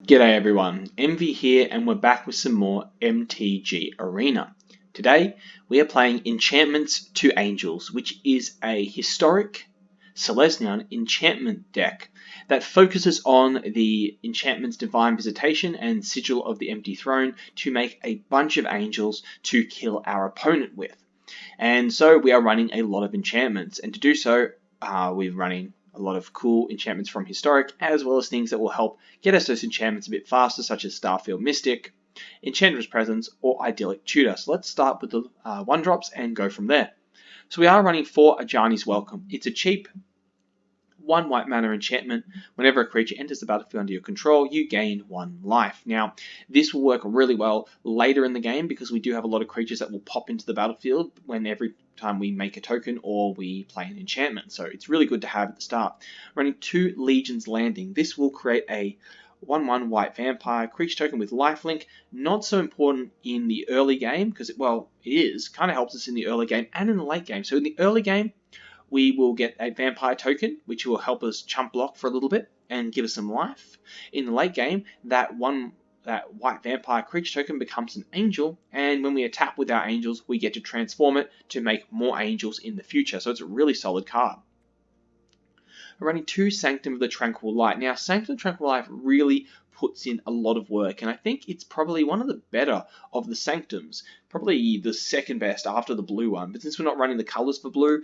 G'day everyone, Envy here and we're back with some more MTG Arena. Today we are playing Enchantments to Angels, which is a historic Selesnya enchantment deck that focuses on the enchantments Divine Visitation and Sigil of the Empty Throne to make a bunch of angels to kill our opponent with. And so we are running a lot of enchantments, and to do so we're running a lot of cool enchantments from Historic, as well as things that will help get us those enchantments a bit faster, such as Starfield Mystic, Enchantress Presence, or Idyllic Tutor. So let's start with the 1-drops and go from there. So we are running 4 Ajani's Welcome. It's a cheap 1 white mana enchantment. Whenever a creature enters the battlefield under your control, you gain 1 life. Now, this will work really well later in the game because we do have a lot of creatures that will pop into the battlefield every time we make a token or we play an enchantment. So it's really good to have at the start. Running 2 Legion's Landing. This will create a 1/1 white vampire creature token with lifelink. Not so important in the early game because, well, it is. Kind of helps us in the early game and in the late game. So in the early game, we will get a vampire token, which will help us chump block for a little bit and give us some life. In the late game, that white vampire creature token becomes an angel, and when we attack with our angels, we get to transform it to make more angels in the future. So it's a really solid card. We're running 2 Sanctum of the Tranquil Light. Now, Sanctum of the Tranquil Light really puts in a lot of work, and I think it's probably one of the better of the Sanctums. Probably the second best after the blue one, but since we're not running the colors for blue,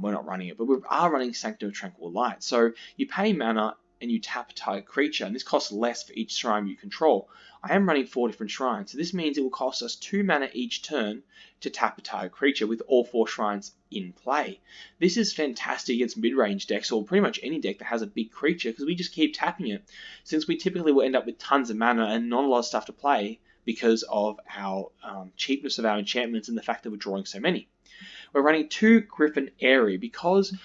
we're not running it, but we are running Sanctum of Tranquil Light. So you pay mana and you tap a target creature, and this costs less for each shrine you control. I am running 4 different shrines, so this means it will cost us 2 mana each turn to tap a target creature with all 4 shrines in play. This is fantastic against mid-range decks, or pretty much any deck that has a big creature, because we just keep tapping it, since we typically will end up with tons of mana and not a lot of stuff to play because of our cheapness of our enchantments and the fact that we're drawing so many. We're running 2 Griffin Airy because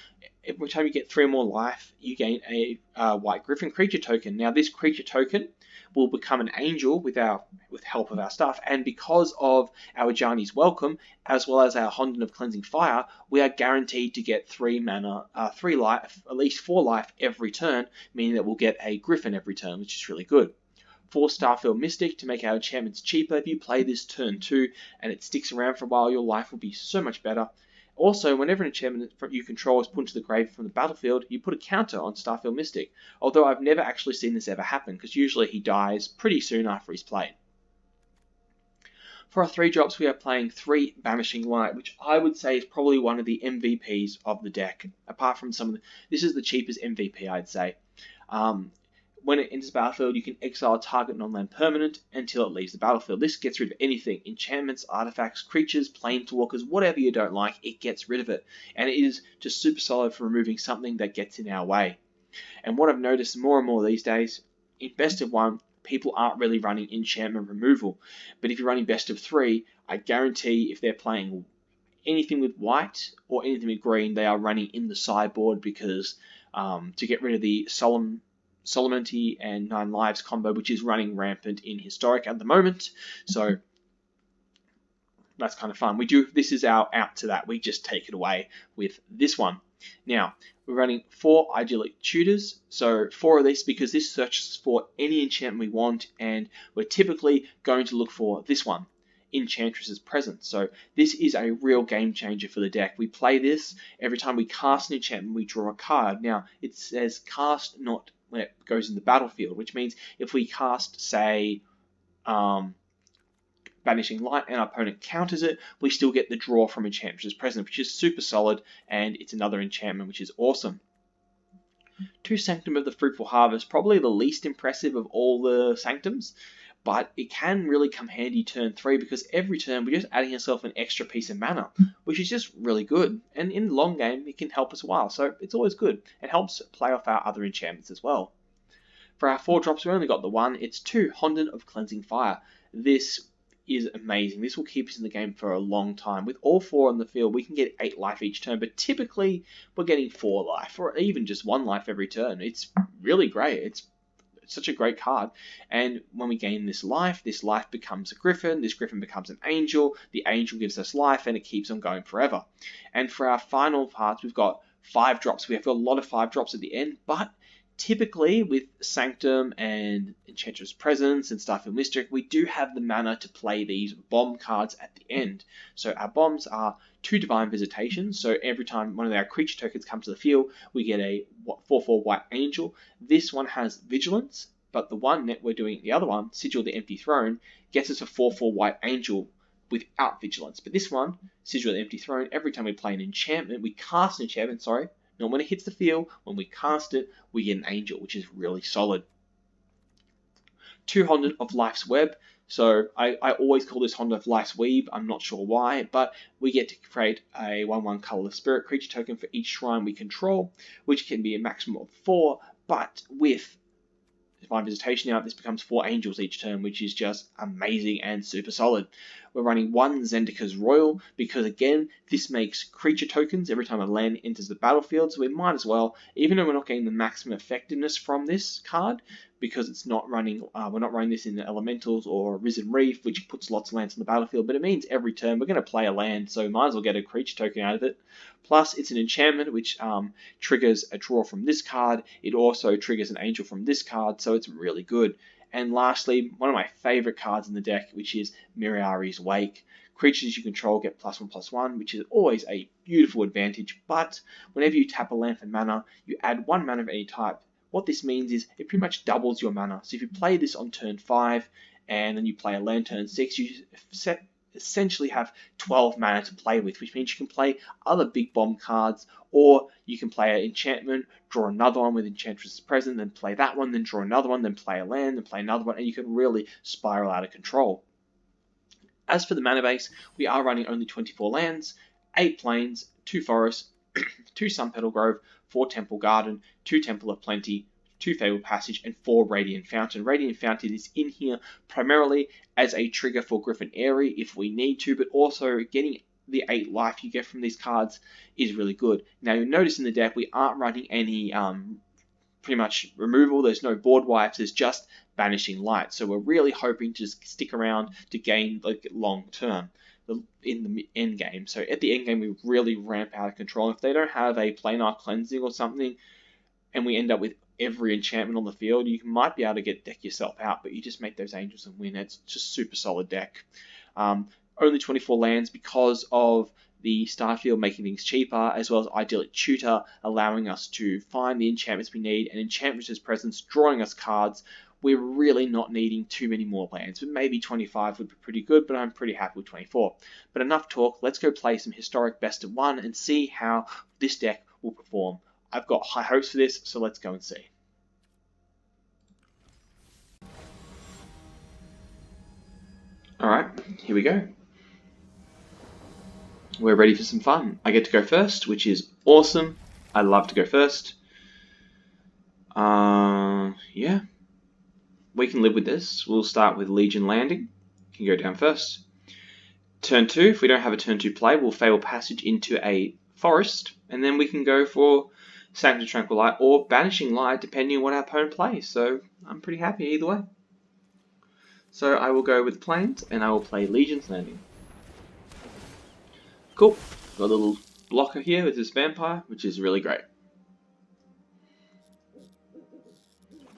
every time you get 3 or more life, you gain a white Griffin creature token. Now, this creature token will become an angel with help of our stuff, and because of our Ajani's Welcome, as well as our Honden of Cleansing Fire, we are guaranteed to get 3 mana, 3 life, at least 4 life every turn, meaning that we'll get a Griffin every turn, which is really good. 4 Starfield Mystic to make our enchantments cheaper. If you play this turn 2 and it sticks around for a while, your life will be so much better. Also, whenever an enchantment you control is put into the grave from the battlefield, you put a counter on Starfield Mystic. Although I've never actually seen this ever happen, because usually he dies pretty soon after he's played. For our 3-drops, we are playing 3 Banishing Light, which I would say is probably one of the MVPs of the deck. Apart from this is the cheapest MVP, I'd say. When it enters the battlefield, you can exile a target non-land permanent until it leaves the battlefield. This gets rid of anything. Enchantments, artifacts, creatures, planeswalkers, whatever you don't like, it gets rid of it. And it is just super solid for removing something that gets in our way. And what I've noticed more and more these days, in best of 1, people aren't really running enchantment removal. But if you're running best of 3, I guarantee if they're playing anything with white or anything with green, they are running in the sideboard because to get rid of the Solomonty and 9 Lives combo, which is running rampant in Historic at the moment. So that's kind of fun. This is our out to that. We just take it away with this one. Now, we're running 4 Idyllic Tutors. So 4 of these because this searches for any enchantment we want, and we're typically going to look for this one, Enchantress's Presence. So this is a real game changer for the deck. We play this every time we cast an enchantment, we draw a card. Now, it says cast, not when it goes in the battlefield, which means if we cast, say, Banishing Light and our opponent counters it, we still get the draw from Enchantress's Presence, which is super solid, and it's another enchantment, which is awesome. 2 Sanctum of the Fruitful Harvest, probably the least impressive of all the Sanctums, but it can really come handy turn 3 because every turn we're just adding ourselves an extra piece of mana, which is just really good. And in the long game, it can help us a while, so it's always good. It helps play off our other enchantments as well. For our 4-drops, we only got the 1. It's 2 Honden of Cleansing Fire. This is amazing. This will keep us in the game for a long time. With all 4 on the field, we can get 8 life each turn, but typically we're getting 4 life, or even just 1 life every turn. It's really great. It's such a great card, and when we gain this life becomes a Griffin, this Griffin becomes an angel, the angel gives us life, and it keeps on going forever. And for our final parts, we've got 5 drops. We have a lot of 5 drops at the end, but Typically, with Sanctum and Enchantress Presence and Starfield Mystic, we do have the mana to play these bomb cards at the end. So our bombs are 2 Divine Visitations, so every time one of our creature tokens comes to the field, we get a 4/4 White Angel. This one has Vigilance, but the one that we're doing, the other one, Sigil the Empty Throne, gets us a 4/4 White Angel without Vigilance. But this one, Sigil the Empty Throne, every time we play an enchantment, we cast an enchantment, not when it hits the field, when we cast it, we get an angel, which is really solid. 200 of Life's Web. So I always call this 100 of Life's Weave. I'm not sure why, but we get to create a 1/1 colorless spirit creature token for each shrine we control, which can be a maximum of 4, but with Divine Visitation now, this becomes 4 angels each turn, which is just amazing and super solid. We're running 1 Zendika's Royal because, again, this makes creature tokens every time a land enters the battlefield, so we might as well, even though we're not getting the maximum effectiveness from this card, because it's not running, we're not running this in the Elementals or Risen Reef, which puts lots of lands on the battlefield, but it means every turn we're going to play a land, so we might as well get a creature token out of it. Plus, it's an enchantment, which triggers a draw from this card. It also triggers an angel from this card, so it's really good. And lastly, one of my favorite cards in the deck, which is Miriari's Wake. Creatures you control get +1/+1, which is always a beautiful advantage, but whenever you tap a land for mana, you add 1 mana of any type. What this means is it pretty much doubles your mana. So if you play this on turn 5, and then you play a land turn 6, you essentially have 12 mana to play with, which means you can play other big bomb cards, or you can play an enchantment, draw another one with Enchantress Present, then play that one, then draw another one, then play a land, then play another one, and you can really spiral out of control. As for the mana base, we are running only 24 lands, 8 plains, 2 forests, 2 Sun Petal Grove, 4 Temple Garden, 2 Temple of Plenty, 2 Fabled Passage, and 4 Radiant Fountain. Radiant Fountain is in here primarily as a trigger for Griffin Airy if we need to, but also getting the 8 life you get from these cards is really good. Now you'll notice in the deck we aren't running any pretty much removal, there's no board wipes, there's just Banishing Light. So we're really hoping to just stick around to gain like long term in the end game. So at the end game we really ramp out of control. If they don't have a planar cleansing or something, and we end up with every enchantment on the field, you might be able to get deck yourself out, but you just make those angels and win. It's just super solid deck. Only 24 lands because of the Starfield making things cheaper, as well as Idyllic Tutor allowing us to find the enchantments we need, and Enchantress's Presence drawing us cards. We're really not needing too many more lands, but maybe 25 would be pretty good, but I'm pretty happy with 24. But enough talk, let's go play some Historic Best of 1 and see how this deck will perform. I've got high hopes for this, so let's go and see. Alright, here we go. We're ready for some fun. I get to go first, which is awesome. I love to go first. Yeah. We can live with this. We'll start with Legion Landing. Can go down first. Turn 2, if we don't have a turn 2 play, we'll Fabled Passage into a forest, and then we can go for Sanctum Tranquil Light or Banishing Light, depending on what our opponent plays. So I'm pretty happy either way. So I will go with Plains, and I will play Legion's Landing. Cool. Got a little blocker here with this Vampire, which is really great.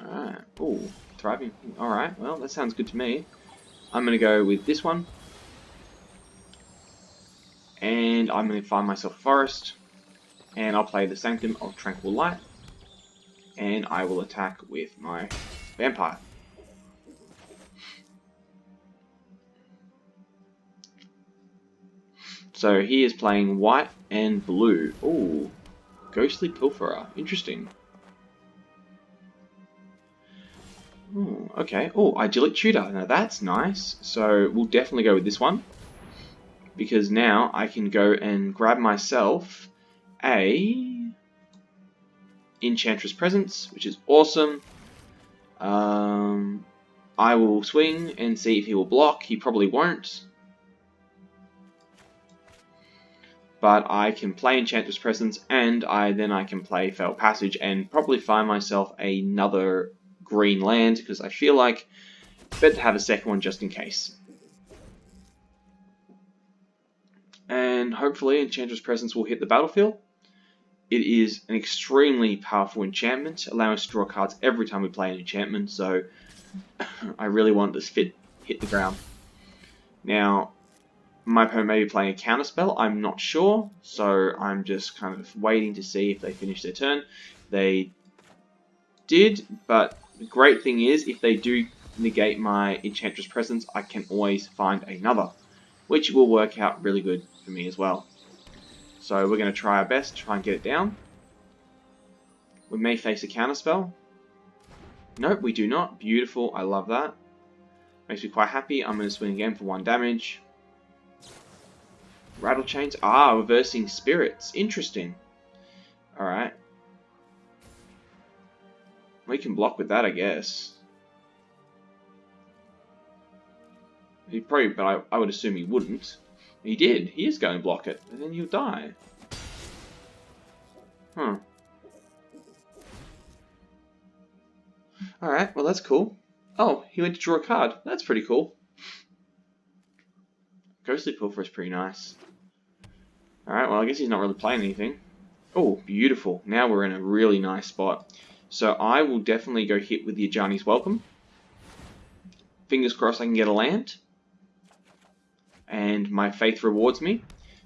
Alright. Ooh, thriving. Alright, well, that sounds good to me. I'm going to go with this one. And I'm going to find myself a forest. And I'll play the Sanctum of Tranquil Light. And I will attack with my Vampire. So he is playing white and blue. Ooh, Ghostly Pilferer. Interesting. Ooh, okay. Oh, Idyllic Tutor. Now that's nice. So we'll definitely go with this one. Because now I can go and grab myself a Enchantress Presence, which is awesome. I will swing and see if he will block. He probably won't. But I can play Enchantress Presence, and then I can play Fabled Passage and probably find myself another green land, because I feel like it's better to have a second one just in case. And hopefully Enchantress Presence will hit the battlefield. it is an extremely powerful enchantment, allowing us to draw cards every time we play an enchantment, so I really want this hit the ground. Now, my opponent may be playing a counterspell, I'm not sure, so I'm just kind of waiting to see if they finish their turn. They did, but the great thing is, if they do negate my Enchantress Presence, I can always find another, which will work out really good for me as well. So we're going to try our best to try and get it down. We may face a counterspell. Nope, we do not. Beautiful, I love that. Makes me quite happy. I'm going to swing again for 1 damage. Rattle Chains. Ah, reversing spirits. Interesting. Alright. We can block with that, I guess. He probably, but I would assume he wouldn't. He did. He is going to block it, and then he'll die. Huh. Alright, well that's cool. Oh, he went to draw a card. That's pretty cool. Ghostly Pilfer is pretty nice. Alright, well I guess he's not really playing anything. Oh, beautiful. Now we're in a really nice spot. So I will definitely go hit with the Ajani's Welcome. Fingers crossed I can get a land. And my faith rewards me.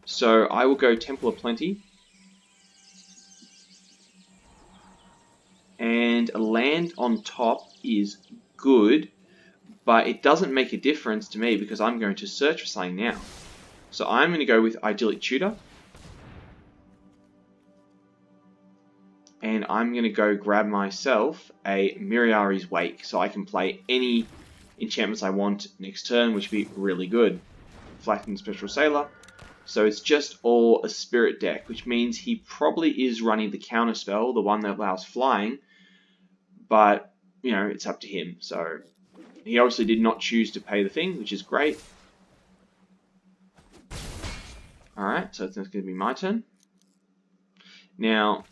So I will go Temple of Plenty. And a land on top is good, but it doesn't make a difference to me because I'm going to search for something now. So I'm going to go with Idyllic Tutor. And I'm going to go grab myself a Miriari's Wake, so I can play any enchantments I want next turn, which would be really good. Flattened Special Sailor. So it's just all a spirit deck, which means he probably is running the counterspell, the one that allows flying, but, you know, it's up to him. So he obviously did not choose to pay the thing, which is great. Alright, so it's going to be my turn. Now,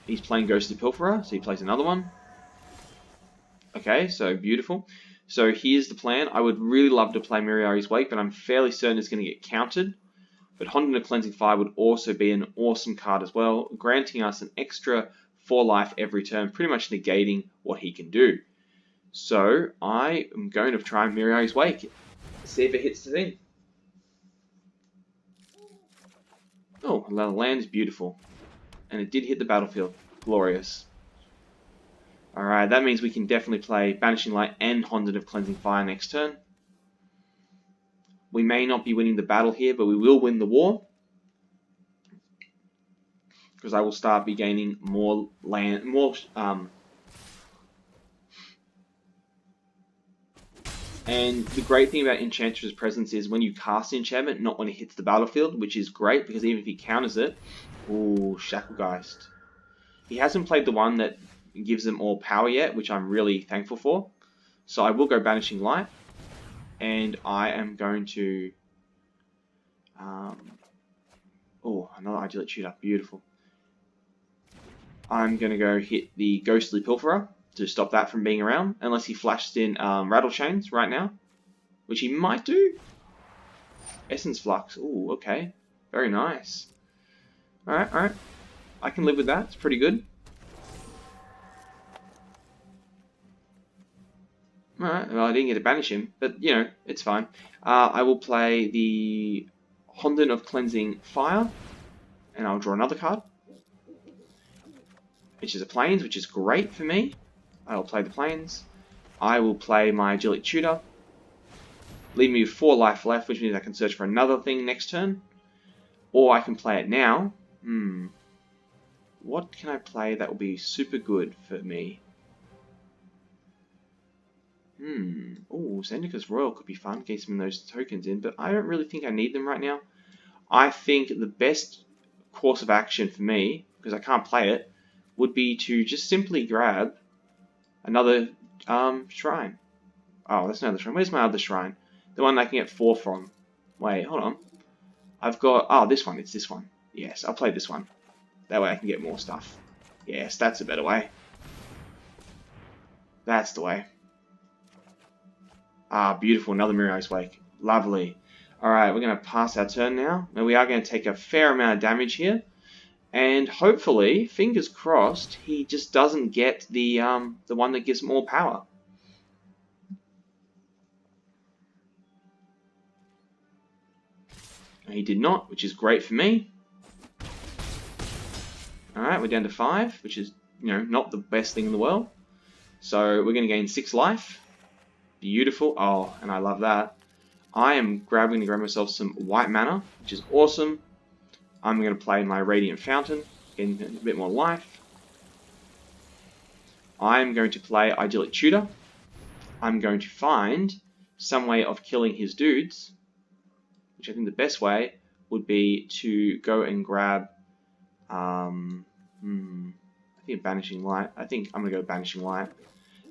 he's playing Ghostly Pilferer, so he plays another one. Okay, so beautiful. So here's the plan. I would really love to play Miriari's Wake, but I'm fairly certain it's going to get countered. But Honden of Cleansing Fire would also be an awesome card as well, granting us an extra 4 life every turn, pretty much negating what he can do. So I am going to try Miriari's Wake, see if it hits the thing. Oh, another land is beautiful. And it did hit the battlefield. Glorious. Alright, that means we can definitely play Banishing Light and Honden of Cleansing Fire next turn. We may not be winning the battle here, but we will win the war. Because I will start be gaining more land, and the great thing about Enchantress Presence is when you cast enchantment, not when it hits the battlefield, which is great, because even if he counters it, ooh, Shacklegeist. He hasn't played the one that gives them all power yet, which I'm really thankful for. So I will go Banishing Light, and I am going to, oh, another Idyllic Tutor, beautiful. I'm going to go hit the Ghostly Pilferer to stop that from being around, unless he flashed in Rattle Chains right now, which he might do. Essence Flux, ooh, okay, very nice. Alright, alright, I can live with that, it's pretty good. Alright, well I didn't get to banish him, but you know, it's fine. I will play the Honden of Cleansing Fire, and I'll draw another card, which is a Plains, which is great for me. I will play the Plains. I will play my Idyllic Tutor. Leave me with 4 life left, which means I can search for another thing next turn. Or I can play it now. What can I play that will be super good for me? Oh, Zendika's Royal could be fun, get some of those tokens in, but I don't really think I need them right now. I think the best course of action for me, because I can't play it, would be to just simply grab another shrine. Oh, that's another shrine. Where's my other shrine? The one I can get 4 from. Wait, hold on. I've got, oh, this one. It's this one. Yes, I'll play this one. That way I can get more stuff. Yes, that's a better way. That's the way. Ah, beautiful. Another Miriari's Wake. Lovely. Alright, we're going to pass our turn now. Now we are going to take a fair amount of damage here. And hopefully, fingers crossed, he just doesn't get the one that gives more power. He did not, which is great for me. Alright, we're down to 5, which is, not the best thing in the world. So we're going to gain 6 life. Beautiful. Oh, and I love that. I am going to grab myself some white mana, which is awesome. I'm going to play my Radiant Fountain, getting a bit more life. I'm going to play Idyllic Tutor. I'm going to find some way of killing his dudes, which I think the best way would be to go and grab, I think Banishing Light. I think I'm going to go Banishing Light.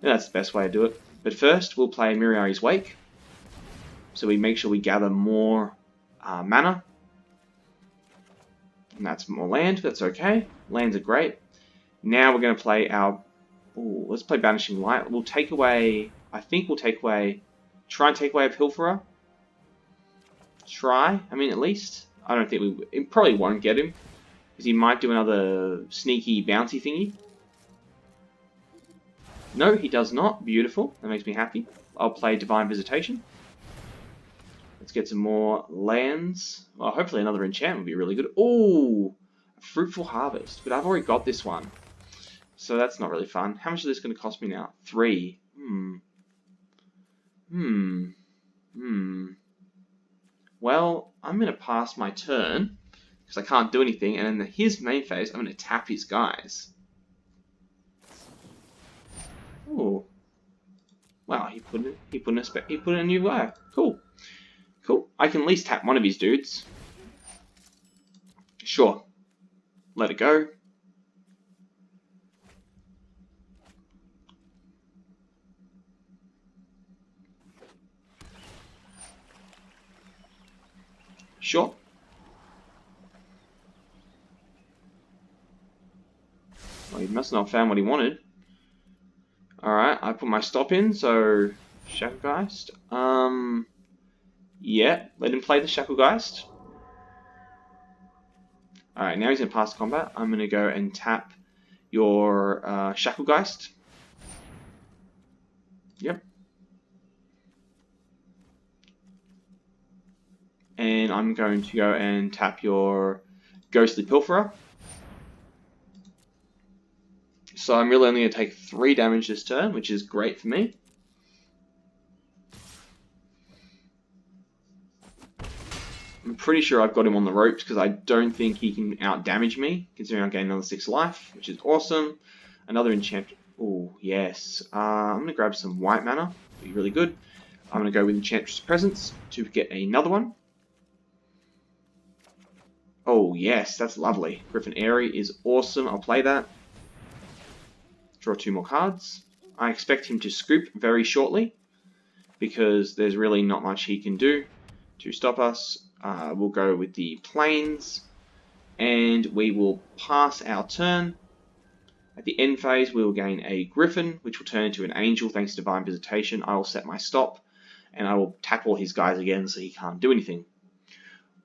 And that's the best way to do it. But first, we'll play Miriari's Wake. So we make sure we gather more mana. And that's more land. That's okay. Lands are great. Now we're going to play our... Ooh, let's play Banishing Light. We'll take away... I think we'll take away... Try and take away a Pilferer. Try. I mean, at least. I don't think we... It probably won't get him. Because he might do another sneaky bouncy thingy. No, he does not. Beautiful. That makes me happy. I'll play Divine Visitation. Let's get some more lands. Well, hopefully another enchantment would be really good. Ooh! A Fruitful Harvest. But I've already got this one. So that's not really fun. How much is this going to cost me now? 3. Well, I'm going to pass my turn. Because I can't do anything. And in his main phase, I'm going to tap his guys. Ooh. Wow, he put in a new guy. Cool. Cool. I can at least tap one of his dudes. Sure. Let it go. Sure. Well, he must not have found what he wanted. Alright, I put my stop in, so Shacklegeist. Yeah, let him play the Shacklegeist. Alright, now he's going to pass combat. I'm going to go and tap your Shacklegeist. Yep. And I'm going to go and tap your Ghostly Pilferer. So I'm really only going to take 3 damage this turn, which is great for me. I'm pretty sure I've got him on the ropes because I don't think he can out-damage me, considering I'm getting another 6 life, which is awesome. Another enchantment. Oh, yes. I'm going to grab some white mana. Be really good. I'm going to go with Enchantress Presence to get another one. Oh, yes. That's lovely. Griffin Airy is awesome. I'll play that. Draw 2 more cards. I expect him to scoop very shortly because there's really not much he can do to stop us. We'll go with the plains and we will pass our turn. At the end phase we will gain a Griffin which will turn into an Angel thanks to Divine Visitation. I will set my stop and I will tap all his guys again so he can't do anything.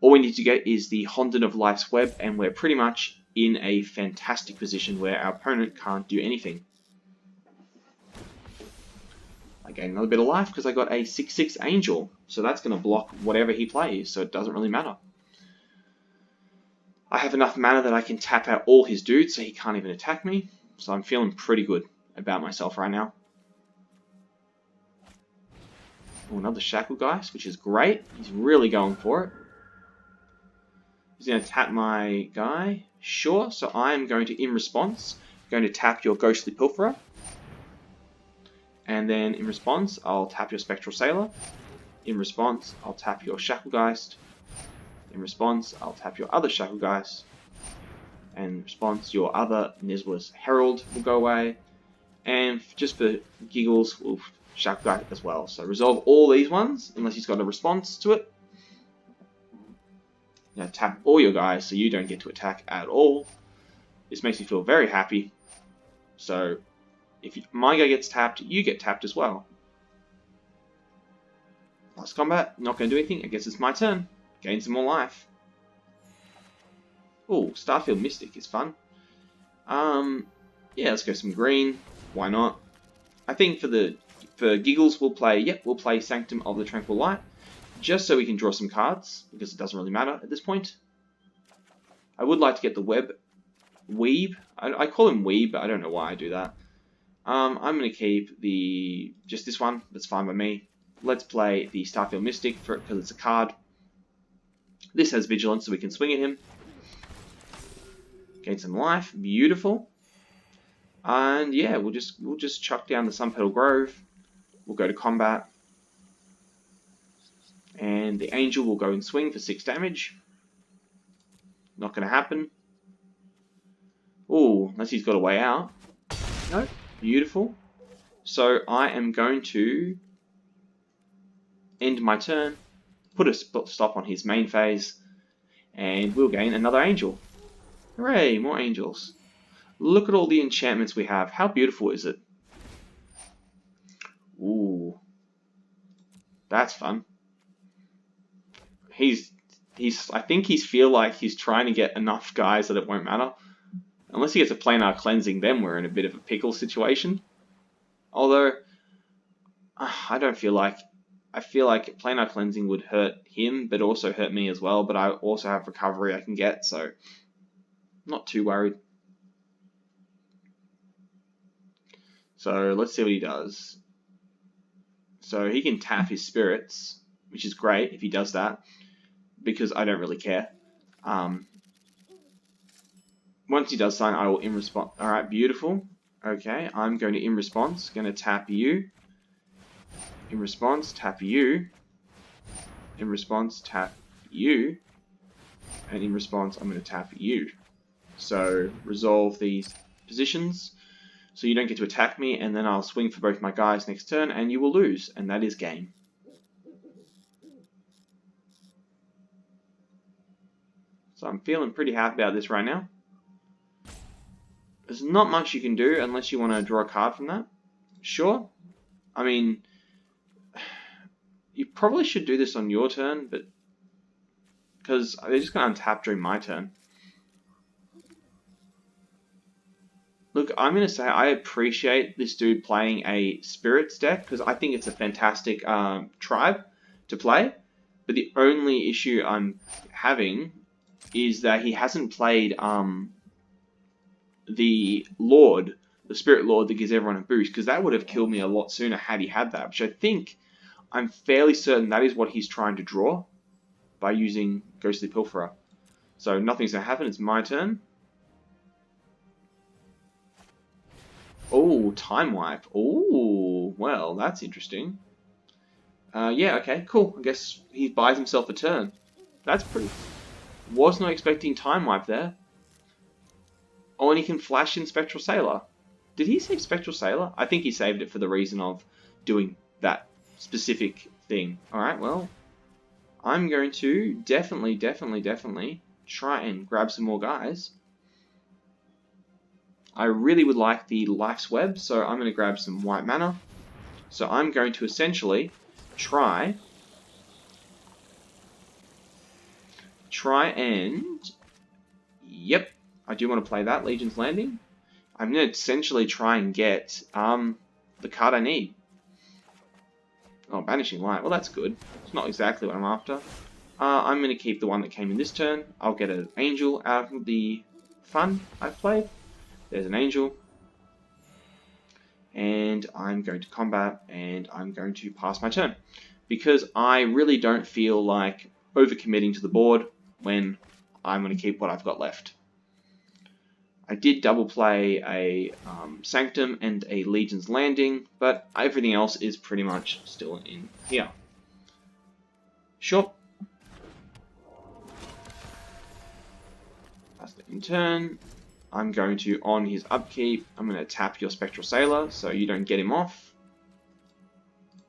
All we need to get is the Honden of Life's Web and we're pretty much in a fantastic position where our opponent can't do anything. I gain another bit of life because I got a 6/6 Angel, so that's going to block whatever he plays, so it doesn't really matter. I have enough mana that I can tap out all his dudes so he can't even attack me, so I'm feeling pretty good about myself right now. Oh, another Shacklegeist, which is great. He's really going for it. He's going to tap my guy. Sure, so I am going to, in response, going to tap your Ghostly Pilferer. And then in response, I'll tap your Spectral Sailor. In response, I'll tap your Shacklegeist. In response, I'll tap your other Shacklegeist. And in response, your other Nizla's Herald will go away. And just for giggles, we'll Shacklegeist as well. So resolve all these ones, unless he's got a response to it. Now tap all your guys so you don't get to attack at all. This makes me feel very happy. So if my guy gets tapped, you get tapped as well. Last combat, not going to do anything. I guess it's my turn. Gain some more life. Oh, Starfield Mystic is fun. Yeah, let's go some green. Why not? I think for giggles we'll play Sanctum of the Tranquil Light, just so we can draw some cards, because it doesn't really matter at this point. I would like to get the Weeb. I call him Weeb, but I don't know why I do that. I'm going to keep just this one. That's fine by me. Let's play the Starfield Mystic because it's a card. This has Vigilance, so we can swing at him. Gain some life. Beautiful. And yeah, we'll just chuck down the Sunpetal Grove. We'll go to combat. And the Angel will go and swing for 6 damage. Not going to happen. Oh, unless he's got a way out. No. Beautiful. So I am going to end my turn, put a stop on his main phase, and we'll gain another Angel. Hooray, more Angels. Look at all the enchantments we have. How beautiful is it? Ooh. That's fun. I think he's feel like he's trying to get enough guys that it won't matter. Unless he gets a planar cleansing, then we're in a bit of a pickle situation. Although, I feel like planar cleansing would hurt him, but also hurt me as well. But I also have recovery I can get, so not too worried. So let's see what he does. So he can tap his spirits, which is great if he does that, because I don't really care. Once he does something, I will in response. Alright, beautiful. Okay, I'm going to in response, going to tap you. In response, tap you. In response, tap you. And in response, I'm going to tap you. So resolve these positions so you don't get to attack me, and then I'll swing for both my guys next turn and you will lose, and that is game. So I'm feeling pretty happy about this right now. There's not much you can do unless you want to draw a card from that. Sure. I mean, you probably should do this on your turn, but because they're just going to untap during my turn. Look, I'm going to say I appreciate this dude playing a Spirits deck because I think it's a fantastic tribe to play. But the only issue I'm having is that he hasn't played the Lord, the Spirit Lord that gives everyone a boost, because that would have killed me a lot sooner had he had that, which I think I'm fairly certain that is what he's trying to draw by using Ghostly Pilferer. So nothing's going to happen, it's my turn. Oh, Time Wipe. Oh, well, that's interesting. Yeah, okay, cool. I guess he buys himself a turn. That's pretty... Was not expecting Time Wipe there. Oh, and he can flash in Spectral Sailor. Did he save Spectral Sailor? I think he saved it for the reason of doing that specific thing. Alright, well, I'm going to definitely try and grab some more guys. I really would like the Life's Web, so I'm going to grab some white mana. So I'm going to essentially try and... Yep, I do want to play that, Legion's Landing. I'm going to essentially try and get the card I need. Oh, Banishing Light. Well, that's good. It's not exactly what I'm after. I'm going to keep the one that came in this turn. I'll get an Angel out of the fun I've played. There's an Angel. And I'm going to combat, and I'm going to pass my turn. Because I really don't feel like overcommitting to the board when I'm going to keep what I've got left. I did double play a Sanctum and a Legion's Landing, but everything else is pretty much still in here. Sure. Pass the in turn. I'm going to, on his upkeep, I'm going to tap your Spectral Sailor so you don't get him off.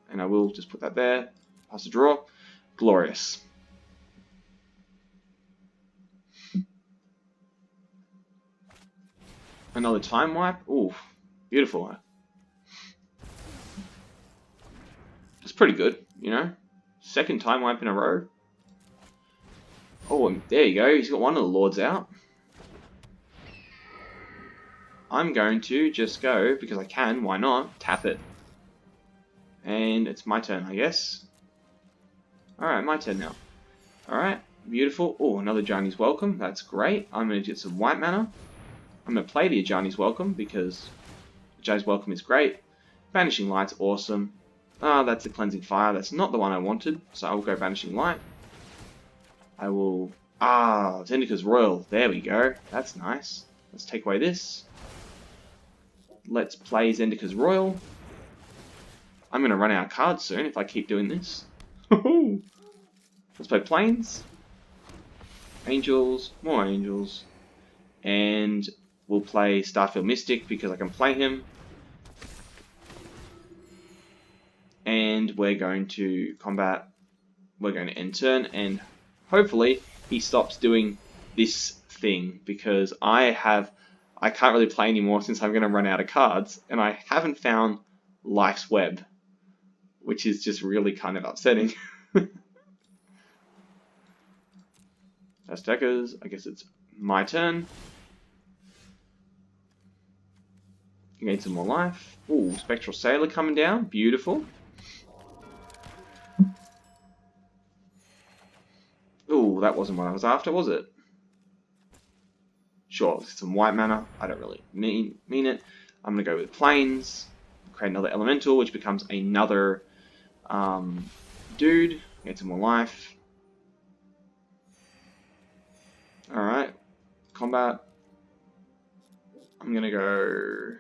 And I will just put that there. Pass a draw. Glorious. Another Time Wipe. Ooh, beautiful. It's pretty good, you know. Second Time Wipe in a row. Oh, and there you go. He's got one of the Lords out. I'm going to just go, because I can, why not, tap it. And it's my turn, I guess. Alright, my turn now. Alright, beautiful. Oh, another Ajani's Welcome. That's great. I'm going to get some white mana. I'm going to play the Ajani's Welcome because Ajani's Welcome is great. Vanishing Light's awesome. Ah, that's a Cleansing Fire. That's not the one I wanted, so I will go Vanishing Light. I will... Ah, Zendika's Royal. There we go. That's nice. Let's take away this. Let's play Zendika's Royal. I'm going to run out of cards soon if I keep doing this. Let's play Plains. Angels. More Angels. And we'll play Starfield Mystic because I can play him. And we're going to combat. We're going to end turn. And hopefully he stops doing this thing because I can't really play anymore since I'm going to run out of cards. And I haven't found Life's Web, which is just really kind of upsetting. That's Deckers. I guess it's my turn. Gain some more life. Ooh, Spectral Sailor coming down. Beautiful. Ooh, that wasn't what I was after, was it? Sure, some white mana. I don't really mean it. I'm going to go with Plains. Create another Elemental, which becomes another dude. Get some more life. Alright. Combat. I'm going to go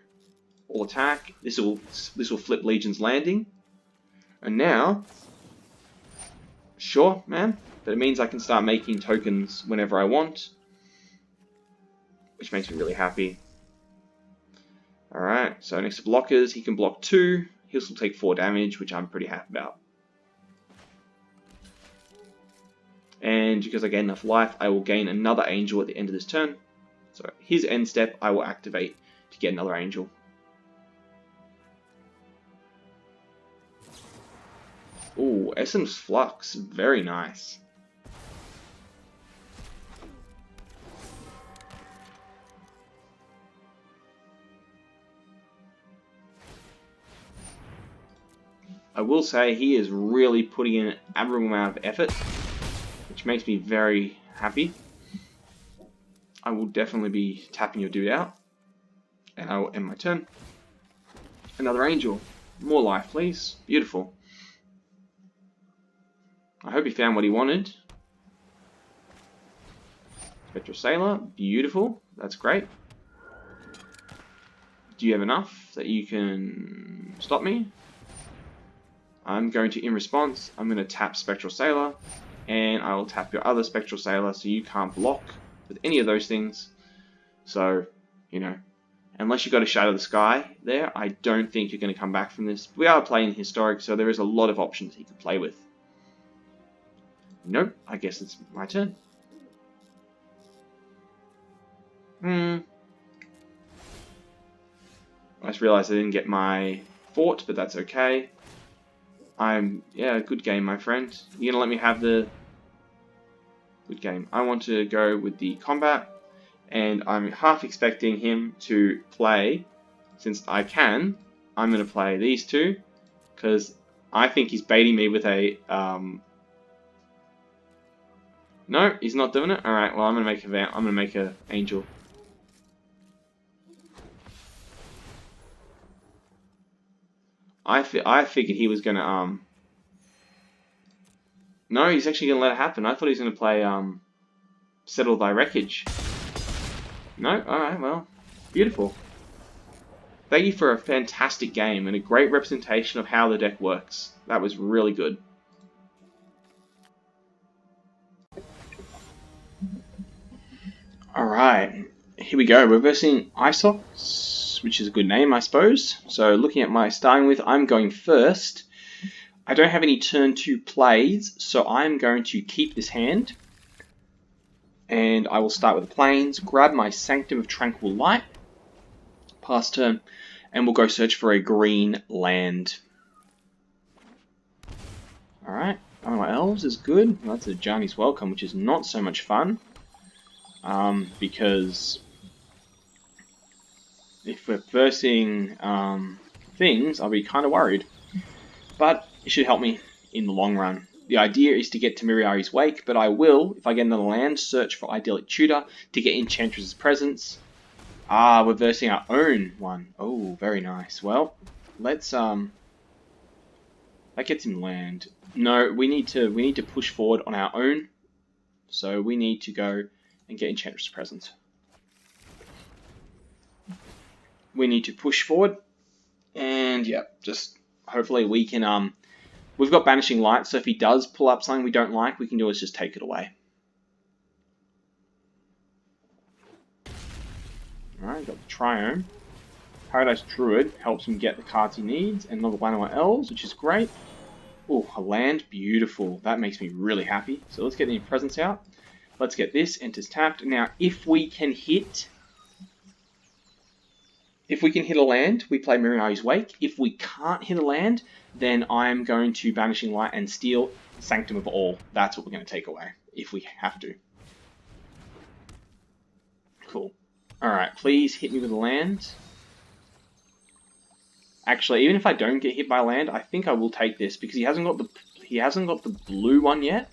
all attack. This will flip Legion's Landing. And now, sure, man. But it means I can start making tokens whenever I want, which makes me really happy. Alright, so next to blockers, he can block 2. He'll still take 4 damage, which I'm pretty happy about. And because I gain enough life, I will gain another angel at the end of this turn. So his end step, I will activate to get another angel. Ooh, Essence Flux, very nice. I will say he is really putting in an admirable amount of effort, which makes me very happy. I will definitely be tapping your dude out, and I will end my turn. Another angel. More life, please. Beautiful. I hope he found what he wanted. Spectral Sailor. Beautiful. That's great. Do you have enough that you can stop me? I'm going to, in response, I'm going to tap Spectral Sailor, and I will tap your other Spectral Sailor so you can't block with any of those things. So, you know, unless you've got a Shadow the Sky there, I don't think you're going to come back from this. We are playing Historic, so there is a lot of options he could play with. Nope, I guess it's my turn. I just realized I didn't get my fort, but that's okay. Yeah, good game, my friend. You're gonna let me have the good game. I want to go with the combat, and I'm half expecting him to play, since I can, I'm gonna play these two, because I think he's baiting me with a, no, he's not doing it? Alright, well I'm gonna make a angel. I figured he was gonna no, he's actually gonna let it happen. I thought he was gonna play Settle Thy Wreckage. No? Alright, well, beautiful. Thank you for a fantastic game and a great representation of how the deck works. That was really good. Alright, here we go. We're versing Isox, which is a good name, I suppose. So looking at my starting with, I'm going first. I don't have any turn 2 plays, so I'm going to keep this hand. And I will start with the Plains, grab my Sanctum of Tranquil Light, pass turn, and we'll go search for a green land. Alright, oh, my Elves is good. Well, that's a Ajani's Welcome, which is not so much fun. Because If we're versing things, I'll be kind of worried. But it should help me in the long run. The idea is to get to Miriari's Wake, but I will, if I get another land, search for Idyllic Tutor to get Enchantress's Presence. Ah, we're versing our own one. Oh, very nice. Well, let's that gets him land. No, we need to push forward on our own. So we need to go and get Enchantress's Presence. We need to push forward, and yeah, just hopefully we can we've got Banishing Light, so if he does pull up something we don't like, we can do is just take it away. Alright, got the Triome. Paradise Druid helps him get the cards he needs, and another one of our elves, which is great. Oh, a land, beautiful. That makes me really happy. So let's get the presence out. Let's get this, enters tapped. Now, if we can hit a land, we play Miriari's Wake. If we can't hit a land, then I'm going to Banishing Light and steal Sanctum of All. That's what we're going to take away, if we have to. Cool. Alright, please hit me with a land. Actually, even if I don't get hit by land, I think I will take this because he hasn't got the blue one yet,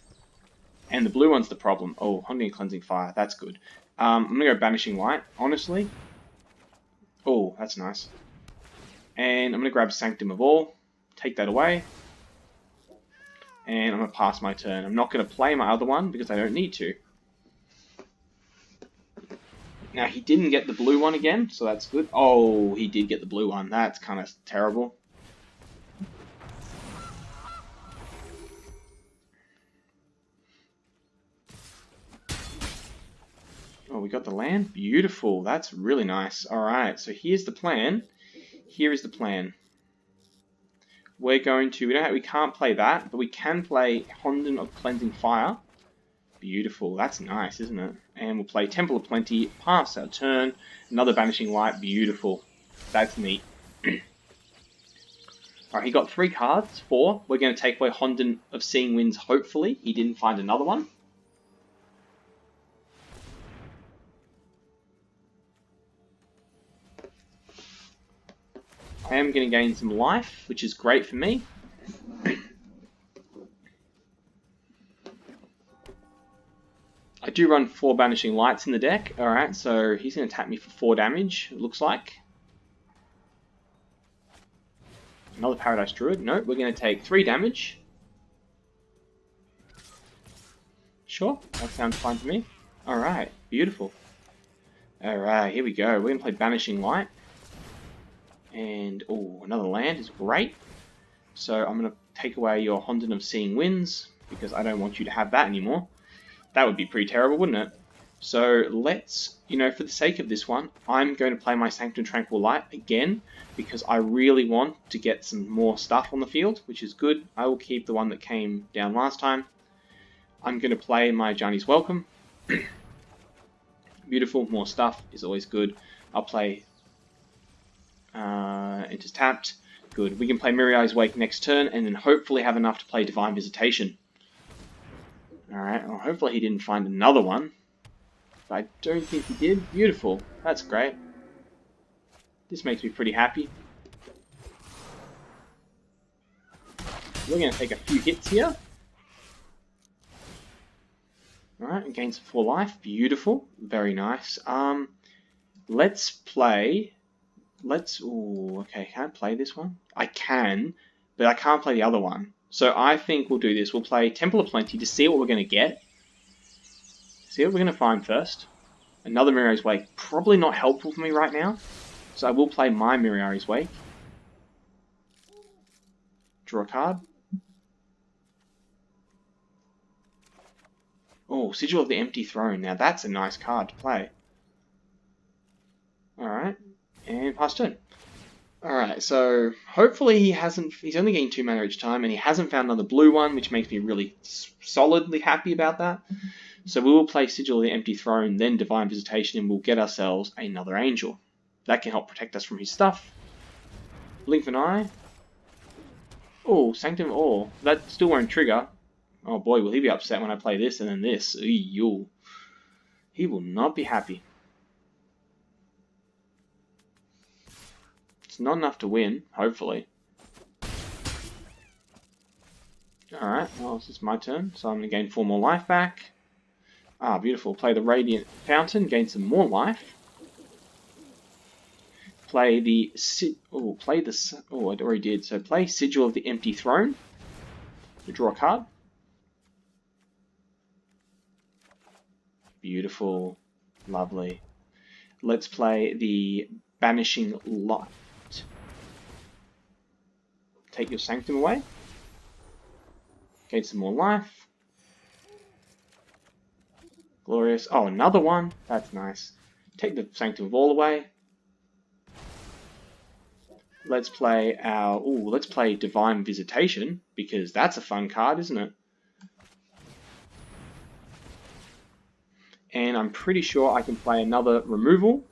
and the blue one's the problem. Oh, Hunting and Cleansing Fire, that's good. I'm gonna go Banishing Light, honestly. Oh, that's nice. And I'm gonna grab Sanctum of All, take that away, and I'm gonna pass my turn. I'm not gonna play my other one because I don't need to. Now, he didn't get the blue one again, so that's good. Oh, he did get the blue one. That's kind of terrible. Oh, we got the land? Beautiful. That's really nice. Alright, so here's the plan. Here is the plan. We're going to... we can't play that, but we can play Honden of Cleansing Fire. Beautiful. That's nice, isn't it? And we'll play Temple of Plenty, pass our turn, another Banishing Light. Beautiful. That's neat. Alright, he got 3 cards, 4. We're going to take away Honden of Seeing Winds, hopefully. He didn't find another one. I am going to gain some life, which is great for me. I do run 4 Banishing Lights in the deck. Alright, so he's going to attack me for 4 damage, it looks like. Another Paradise Druid. No, we're going to take 3 damage. Sure, that sounds fine to me. Alright, beautiful. Alright, here we go. We're going to play Banishing Light. And, oh, another land is great. So I'm going to take away your Honden of Seeing Winds, because I don't want you to have that anymore. That would be pretty terrible, wouldn't it? So let's, for the sake of this one, I'm going to play my Sanctum Tranquil Light again, because I really want to get some more stuff on the field, which is good. I will keep the one that came down last time. I'm going to play my Johnny's Welcome. Beautiful, more stuff is always good. I'll play Enters Tapped. Good. We can play Miriari's Wake next turn, and then hopefully have enough to play Divine Visitation. Alright, well, hopefully he didn't find another one. But I don't think he did. Beautiful. That's great. This makes me pretty happy. We're going to take a few hits here. Alright, and gain some 4 life. Beautiful. Very nice. Let's play... Ooh, okay, can I play this one? I can, but I can't play the other one. So I think we'll do this. We'll play Temple of Plenty to see what we're going to get. See what we're going to find first. Another Miriari's Wake. Probably not helpful for me right now. So I will play my Miriari's Wake. Draw a card. Oh, Sigil of the Empty Throne. Now that's a nice card to play. Alright. And pass turn. Alright, so hopefully he's only getting 2 mana each time, and he hasn't found another blue one, which makes me really solidly happy about that. So we will play Sigil of the Empty Throne, then Divine Visitation, and we'll get ourselves another Angel. That can help protect us from his stuff. Blink of an Eye. Oh, Sanctum of All. That still won't trigger. Oh boy, will he be upset when I play this and then this. Eeyy. He will not be happy. It's not enough to win, hopefully. Alright, well, it's just my turn, so I'm going to gain 4 more life back. Ah, beautiful. Play the Radiant Fountain, gain some more life. Play the... Oh, I already did. So play Sigil of the Empty Throne to draw a card. Beautiful. Lovely. Let's play the Banishing Light. Take your Sanctum away. Gain some more life. Glorious. Oh, another one. That's nice. Take the Sanctum of All away. Let's play our... Ooh, let's play Divine Visitation, because that's a fun card, isn't it? And I'm pretty sure I can play another removal.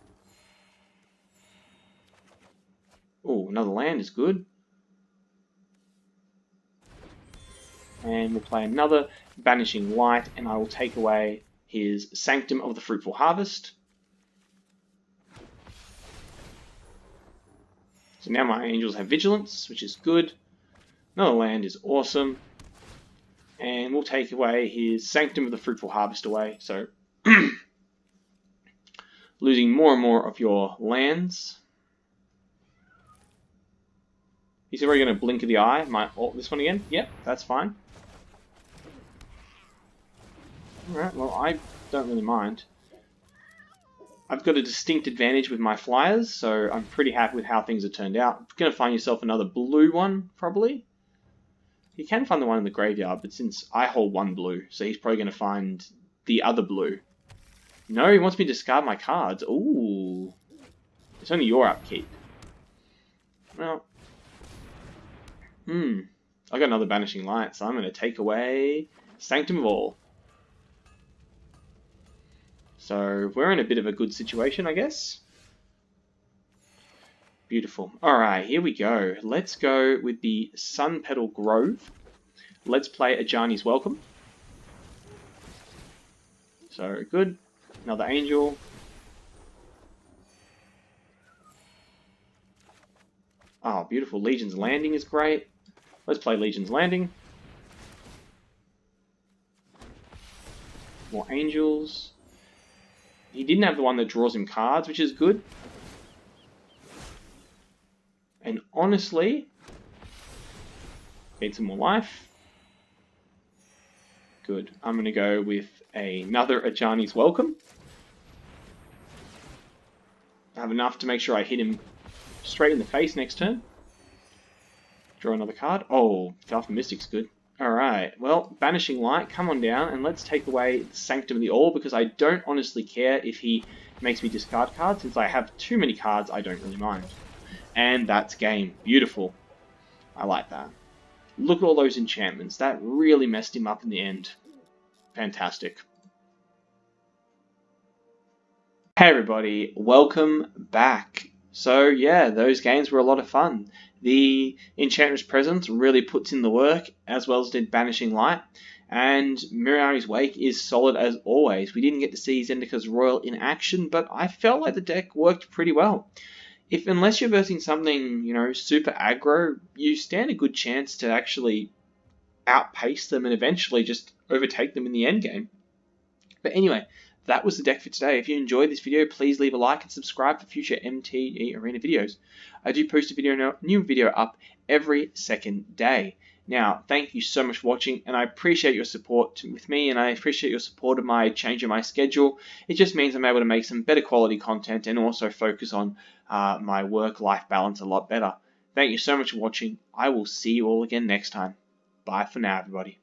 Ooh, another land is good. And we'll play another Banishing Light, and I will take away his Sanctum of the Fruitful Harvest. So now my angels have Vigilance, which is good. Another land is awesome. And we'll take away his Sanctum of the Fruitful Harvest away. So losing more and more of your lands. He's already going to blink of the eye. Might alt this one again. Yep, that's fine. Alright, well, I don't really mind. I've got a distinct advantage with my flyers, so I'm pretty happy with how things have turned out. You're going to find yourself another blue one, probably. You can find the one in the graveyard, but since I hold one blue, so he's probably going to find the other blue. No, he wants me to discard my cards. Ooh. It's only your upkeep. Well. I got another Banishing Light, so I'm going to take away Sanctum of All. So we're in a bit of a good situation, I guess. Beautiful. Alright, here we go. Let's go with the Sun Petal Grove. Let's play Ajani's Welcome. So good. Another angel. Oh, beautiful. Legion's Landing is great. Let's play Legion's Landing. More angels. He didn't have the one that draws him cards, which is good. And honestly, need some more life. Good. I'm going to go with another Ajani's Welcome. I have enough to make sure I hit him straight in the face next turn. Draw another card. Oh, Falcon Mystic's good. Alright, well, Banishing Light, come on down, and let's take away the Sanctum of the All, because I don't honestly care if he makes me discard cards. Since I have too many cards, I don't really mind. And that's game. Beautiful. I like that. Look at all those enchantments. That really messed him up in the end. Fantastic. Hey everybody, welcome back. So yeah, those games were a lot of fun. The Enchantress Presence really puts in the work, as well as did Banishing Light, and Mirari's Wake is solid as always. We didn't get to see Zendika's Royal in action, but I felt like the deck worked pretty well. Unless you're versing something, super aggro, you stand a good chance to actually outpace them and eventually just overtake them in the end game. But anyway, that was the deck for today. If you enjoyed this video, please leave a like and subscribe for future MTG Arena videos. I do post a new video up every second day. Now, thank you so much for watching, and I appreciate your support with me, and I appreciate your support of my change in my schedule. It just means I'm able to make some better quality content and also focus on my work-life balance a lot better. Thank you so much for watching. I will see you all again next time. Bye for now, everybody.